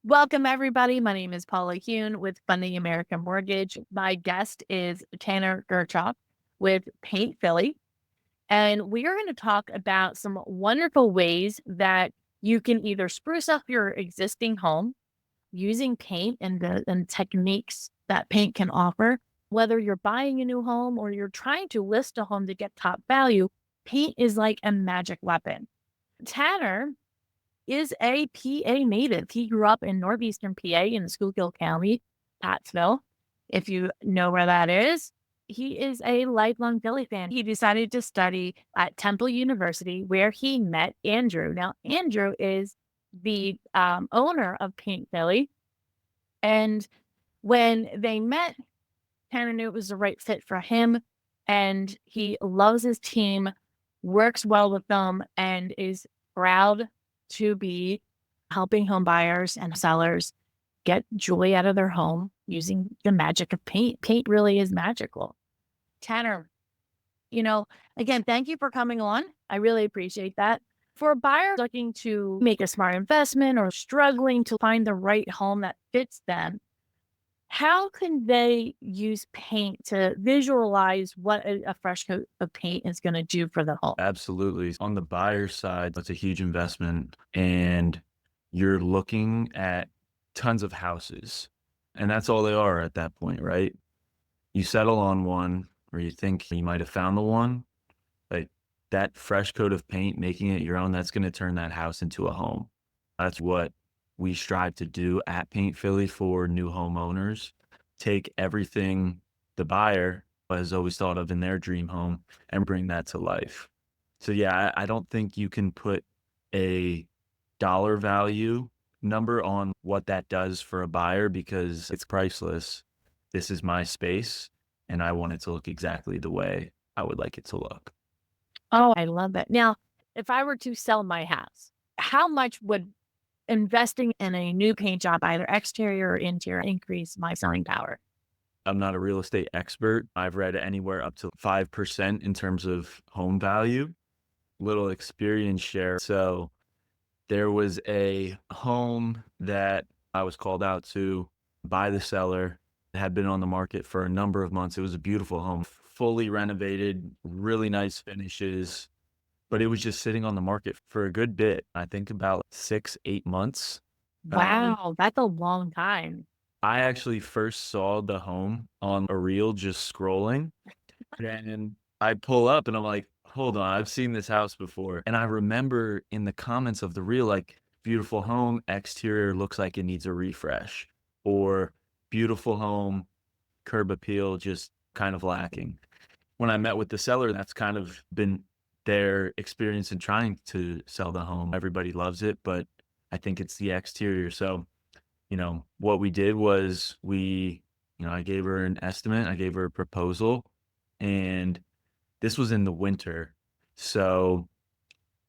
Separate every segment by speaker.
Speaker 1: Welcome, everybody. My name is Paula Huhn with Funding American Mortgage. My guest is Tanner Gerchak with Paint Philly. And we are going to talk about some wonderful ways that you can either spruce up your existing home using paint and the techniques that paint can offer. Whether you're buying a new home or you're trying to list a home to get top value, paint is like a magic weapon. Tanner is a PA native. He grew up in northeastern PA in Schuylkill County, Pattsville. If you know where that is, he is a lifelong Philly fan. He decided to study at Temple University, where he met Andrew. Now, Andrew is the owner of Paint Philly. And when they met, Tanner knew it was the right fit for him. And he loves his team, works well with them, and is proud to be helping home buyers and sellers get joy out of their home using the magic of paint. Paint really is magical. Tanner, you know, again, thank you for coming on. I really appreciate that. For a buyer looking to make a smart investment or struggling to find the right home that fits them, how can they use paint to visualize what a fresh coat of paint is going to do for the home?
Speaker 2: Absolutely. On the buyer side, that's a huge investment, and you're looking at tons of houses, and that's all they are at that point, right? You settle on one or you think you might have found the one, like that fresh coat of paint, making it your own, that's going to turn that house into a home. That's what we strive to do at Paint Philly for new homeowners. Take everything the buyer has always thought of in their dream home and bring that to life. So yeah, I don't think you can put a dollar value number on what that does for a buyer because it's priceless. This is my space and I want it to look exactly the way I would like it to look.
Speaker 1: Oh, I love it. Now, if I were to sell my house, how much would investing in a new paint job, either exterior or interior, increase my selling power?
Speaker 2: I'm not a real estate expert. I've read anywhere up to 5% in terms of home value. Little experience share. So there was a home that I was called out to by the seller. It had been on the market for a number of months. It was a beautiful home, fully renovated, really nice finishes, but it was just sitting on the market for a good bit. I think about 6, 8 months.
Speaker 1: Wow, that's a long time.
Speaker 2: I actually first saw the home on a reel just scrolling, and I pull up and I'm like, "Hold on, I've seen this house before." And I remember in the comments of the reel, like, "Beautiful home, exterior looks like it needs a refresh," or "Beautiful home, curb appeal just kind of lacking." When I met with the seller, that's kind of been their experience in trying to sell the home. Everybody loves it, but I think it's the exterior. So what we did was I gave her an estimate, I gave her a proposal, and this was in the winter. So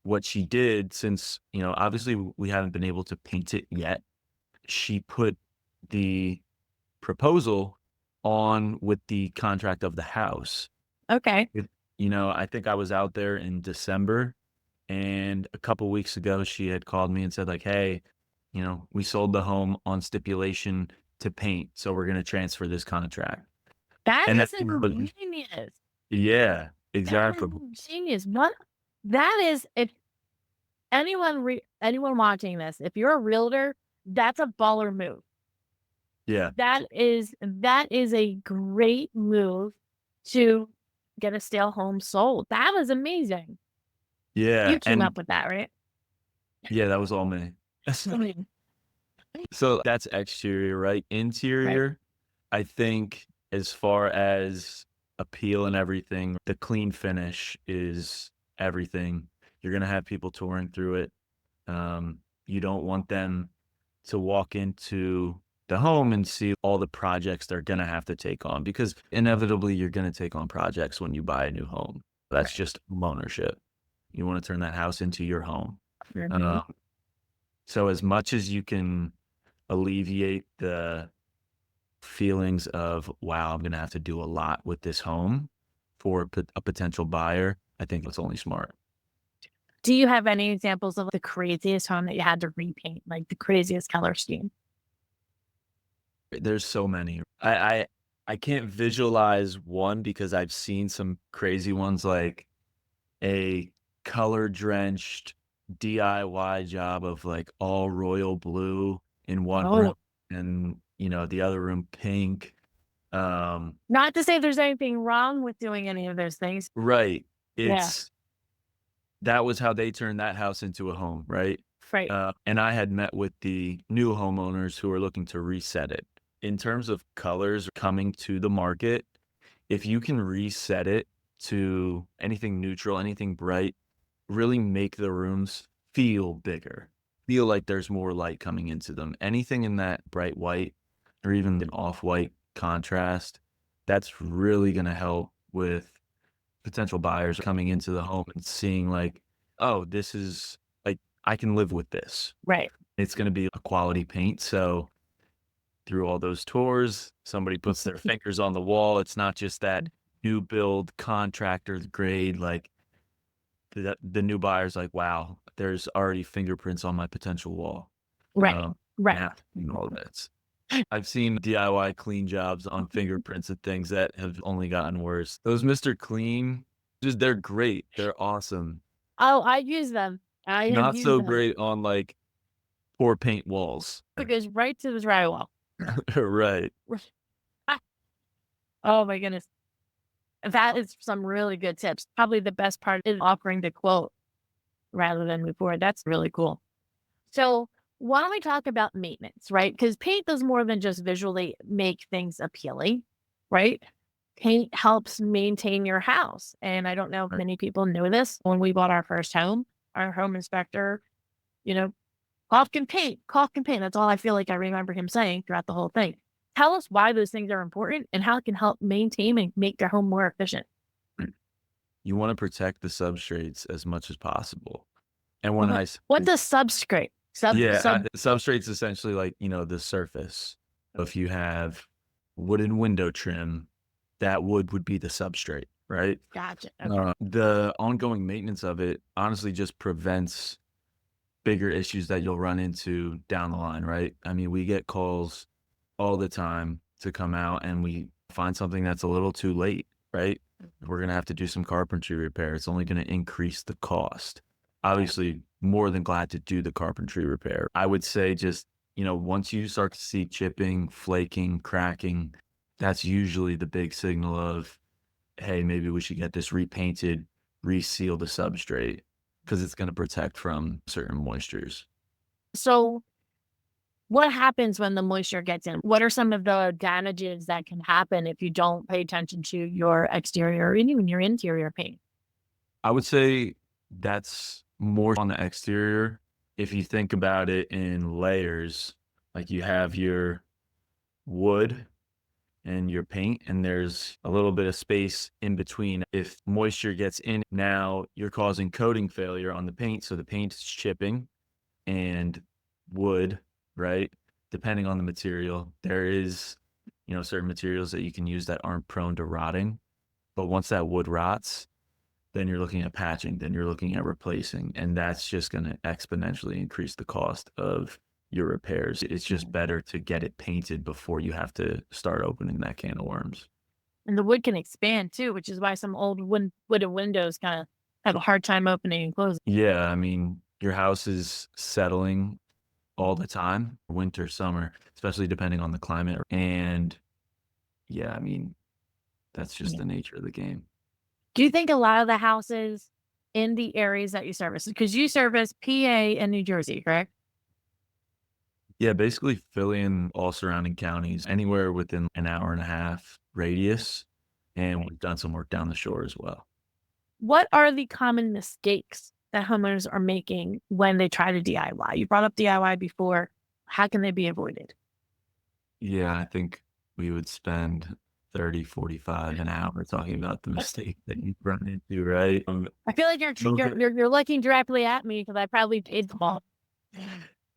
Speaker 2: what she did, since, obviously we haven't been able to paint it yet, she put the proposal on with the contract of the house.
Speaker 1: Okay.
Speaker 2: It- I think I was out there in December, and a couple weeks ago, she had called me and said, like, "Hey, we sold the home on stipulation to paint, so we're gonna transfer this contract."
Speaker 1: That
Speaker 2: And
Speaker 1: is
Speaker 2: that's what
Speaker 1: ingenious.
Speaker 2: Yeah,
Speaker 1: That is
Speaker 2: exactly.
Speaker 1: ingenious. What that is, if anyone watching this, if you're a realtor, that's a baller move.
Speaker 2: Yeah,
Speaker 1: That is a great move to get a stale home sold. That was amazing.
Speaker 2: yeah,
Speaker 1: You came
Speaker 2: and
Speaker 1: up with that, right?
Speaker 2: yeah, that was all me.
Speaker 1: I mean,
Speaker 2: So that's exterior, right?
Speaker 1: right.
Speaker 2: Interior, I think as far as appeal and everything, the clean finish is everything. You're gonna have people touring through it. You don't want them to walk into the home and see all the projects they're gonna have to take on because inevitably you're gonna take on projects when you buy a new home. That's
Speaker 1: Right.
Speaker 2: just homeownership. You wanna turn that house into your home.
Speaker 1: Mhm.
Speaker 2: Um, so as much as you can alleviate the feelings of, "Wow, I'm gonna have to do a lot with this home," for a potential buyer, I think that's only smart.
Speaker 1: Do you have any examples of the craziest home that you had to repaint, like the craziest color scheme?
Speaker 2: There's so many. I can't visualize one because I've seen some crazy ones, like a color-drenched DIY job of, like, all royal blue in one room
Speaker 1: Oh,
Speaker 2: and, the other room pink. Um
Speaker 1: not to say there's anything wrong with doing any of those things.
Speaker 2: Right.
Speaker 1: Yeah,
Speaker 2: It's That was how they turned that house into a home, right?
Speaker 1: right,
Speaker 2: And I had met with the new homeowners who are looking to reset it. In terms of colors coming to the market, if you can reset it to anything neutral, anything bright, really make the rooms feel bigger, feel like there's more light coming into them. Anything in that bright white or even an off-white contrast, that's really gonna help with potential buyers coming into the home and seeing like, "Oh, this is like, I can live with this."
Speaker 1: right.
Speaker 2: It's gonna be a quality paint, so through all those tours, somebody puts their fingers on the wall. It's not just that new build contractor's grade, like, the new buyer's like, "Wow, there's already fingerprints on my potential wall."
Speaker 1: Right,
Speaker 2: Um,
Speaker 1: right.
Speaker 2: yeah, and all that. I've seen DIY clean jobs on fingerprints and things that have only gotten worse. Those Mr. Clean, just they're great. They're awesome.
Speaker 1: Oh, I use them. I have
Speaker 2: Not
Speaker 1: used
Speaker 2: so
Speaker 1: them.
Speaker 2: great on, like, poor paint walls.
Speaker 1: It goes right to the drywall.
Speaker 2: Right.
Speaker 1: Ah, oh my goodness. That is some really good tips. Probably the best part is offering to quote rather than move forward. That's really cool. So why don't we talk about maintenance, right? Because paint does more than just visually make things appealing, right? Paint helps maintain your house. And I don't know if
Speaker 2: Right.
Speaker 1: many people know this. When we bought our first home, our home inspector, you know, caulk and paint, caulk and paint. That's all I feel like I remember him saying throughout the whole thing. Tell us why those things are important and how it can help maintain and make your home more efficient.
Speaker 2: You wanna protect the substrates as much as possible. And when
Speaker 1: Okay.
Speaker 2: I s
Speaker 1: What does substrate?
Speaker 2: Yeah,
Speaker 1: Sub
Speaker 2: substrate's essentially like, the surface. If you have wooden window trim, that would be the substrate, right?
Speaker 1: Gotcha. Okay.
Speaker 2: The ongoing maintenance of it honestly just prevents bigger issues that you'll run into down the line, right? I mean, we get calls all the time to come out and we find something that's a little too late, right? We're going to have to do some carpentry repair. It's only going to increase the cost. Obviously, more than glad to do the carpentry repair. I would say just, once you start to see chipping, flaking, cracking, that's usually the big signal of, hey, maybe we should get this repainted, reseal the substrate because it's going to protect from certain moistures.
Speaker 1: So what happens when the moisture gets in? What are some of the damages that can happen if you don't pay attention to your exterior and even your interior paint?
Speaker 2: I would say that's more on the exterior. If you think about it in layers, like you have your wood and your paint, and there's a little bit of space in between. If moisture gets in, now you're causing coating failure on the paint. So the paint is chipping and wood, right? Depending on the material, there is, certain materials that you can use that aren't prone to rotting. But once that wood rots, then you're looking at patching, then you're looking at replacing, and that's just going to exponentially increase the cost of your repairs. It's just
Speaker 1: Mhm.
Speaker 2: better to get it painted before you have to start opening that can of worms.
Speaker 1: And the wood can expand too, which is why some old wooden windows kind of have a hard time opening and closing.
Speaker 2: Yeah, I mean, your house is settling all the time, winter, summer, especially depending on the climate. And yeah, I mean, that's just
Speaker 1: Yeah.
Speaker 2: the nature of the game.
Speaker 1: Do you think a lot of the houses in the areas that you service, because you service PA and New Jersey, correct?
Speaker 2: Yeah, basically Philly and all surrounding counties, anywhere within an hour and a half radius. And
Speaker 1: Right.
Speaker 2: we've done some work down the shore as well.
Speaker 1: What are the common mistakes that homeowners are making when they try to DIY? You brought up DIY before. How can they be avoided?
Speaker 2: Yeah, I think we would spend 30, 45 an hour talking about the mistake that you run into, right?
Speaker 1: I feel like you're
Speaker 2: Those
Speaker 1: you're
Speaker 2: are
Speaker 1: you're, you're looking directly at me because I probably paid them all.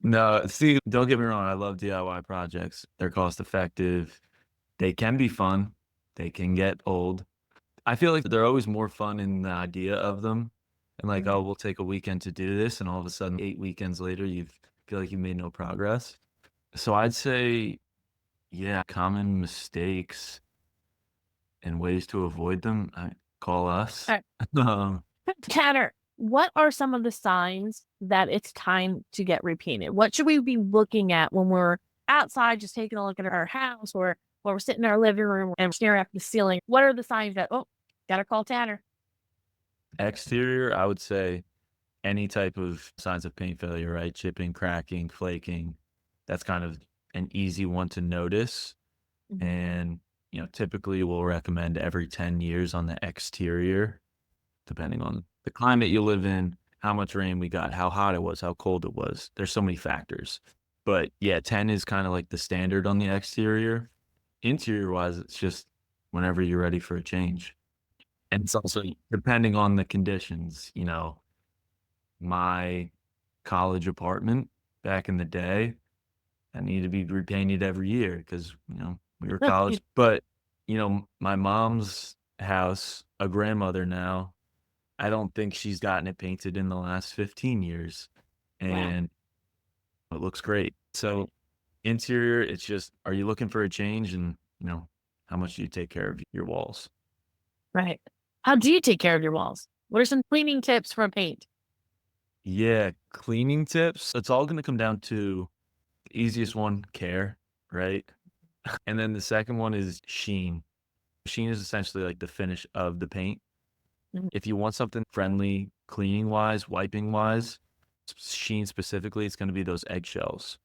Speaker 2: No, see, don't get me wrong, I love DIY projects. They're cost effective. They can be fun. They can get old. I feel like they're always more fun in the idea of them. And like, oh,
Speaker 1: Mhm.
Speaker 2: we'll take a weekend to do this, and all of a sudden, 8 weekends later, you feel like you made no progress. So I'd say Yeah, common mistakes and ways to avoid them, call us.
Speaker 1: Alright.
Speaker 2: Um,
Speaker 1: Tanner, what are some of the signs that it's time to get repainted? What should we be looking at when we're outside just taking a look at our house or when we're sitting in our living room and staring at the ceiling? What are the signs that, oh, gotta call Tanner?
Speaker 2: Exterior, I would say any type of signs of paint failure, right? Chipping, cracking, flaking. That's kind of an easy one to notice.
Speaker 1: Mhm.
Speaker 2: And, typically we'll recommend every 10 years on the exterior, depending on the climate you live in, how much rain we got, how hot it was, how cold it was. There's so many factors. But yeah, 10 is kind of like the standard on the exterior. Interior wise, it's just whenever you're ready for a change. And it's also depending on the conditions, my college apartment back in the day, I needed to be repainted every year because, we were college. But, my mom's house, a grandmother now, I don't think she's gotten it painted in the last 15 years,
Speaker 1: Wow.
Speaker 2: and it looks great. So, interior, it's just, are you looking for a change and, how much do you take care of your walls?
Speaker 1: Right. How do you take care of your walls? What are some cleaning tips for paint?
Speaker 2: Yeah, cleaning tips, it's all gonna come down to the easiest one, care, right? And then the second one is sheen. Sheen is essentially like the finish of the paint.
Speaker 1: Mhm.
Speaker 2: If you want something friendly, cleaning wise, wiping wise, sheen specifically, it's gonna be those eggshells.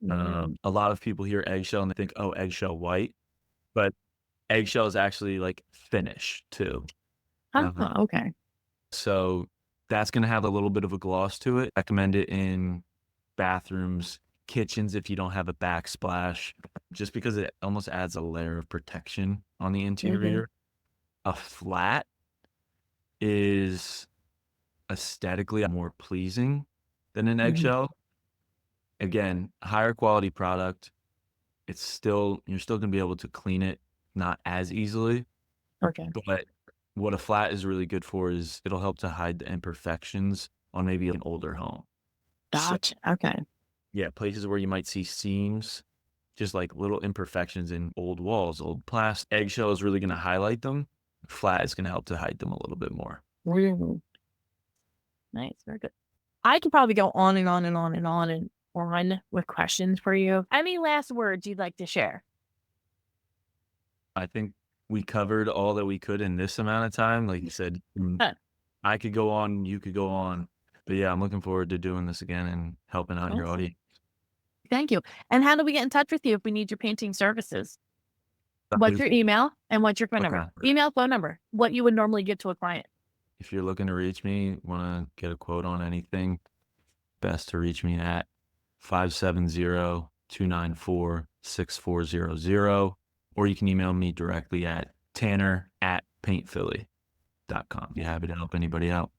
Speaker 1: Mm.
Speaker 2: A lot of people hear eggshell and they think, "Oh, eggshell white," but eggshell is actually like finish too.
Speaker 1: Oh,
Speaker 2: Uh-huh.
Speaker 1: okay.
Speaker 2: So that's gonna have a little bit of a gloss to it. Recommend it in bathrooms, kitchens if you don't have a backsplash, just because it almost adds a layer of protection on the
Speaker 1: Mhm.
Speaker 2: interior. A flat is aesthetically more pleasing than an
Speaker 1: Mhm.
Speaker 2: eggshell. Again, higher quality product. You're still gonna be able to clean it, not as easily,
Speaker 1: Okay.
Speaker 2: but what a flat is really good for is it'll help to hide the imperfections on maybe an older home. So,
Speaker 1: Gotcha. Okay.
Speaker 2: yeah, places where you might see seams, just like little imperfections in old walls, old plastic. Eggshell is really gonna highlight them. Flat is gonna help to hide them a little bit more.
Speaker 1: Mm. Nice. Very good. I could probably go on and on and on and on and on with questions for you. Any last words you'd like to share?
Speaker 2: I think we covered all that we could in this amount of time. Like you said,
Speaker 1: Huh.
Speaker 2: I could go on, you could go on. But yeah, I'm looking forward to doing this again and helping out your
Speaker 1: Awesome.
Speaker 2: audience.
Speaker 1: Thank you. And how do we get in touch with you if we need your painting services? What's
Speaker 2: Definitely.
Speaker 1: your email and what's your phone number?
Speaker 2: Okay.
Speaker 1: Email, phone number, what you would normally give to a client.
Speaker 2: If you're looking to reach me, want to get a quote on anything, best to reach me at 570-294-6400, or you can email me directly at tanner@paintphilly.com. Be happy to help anybody out.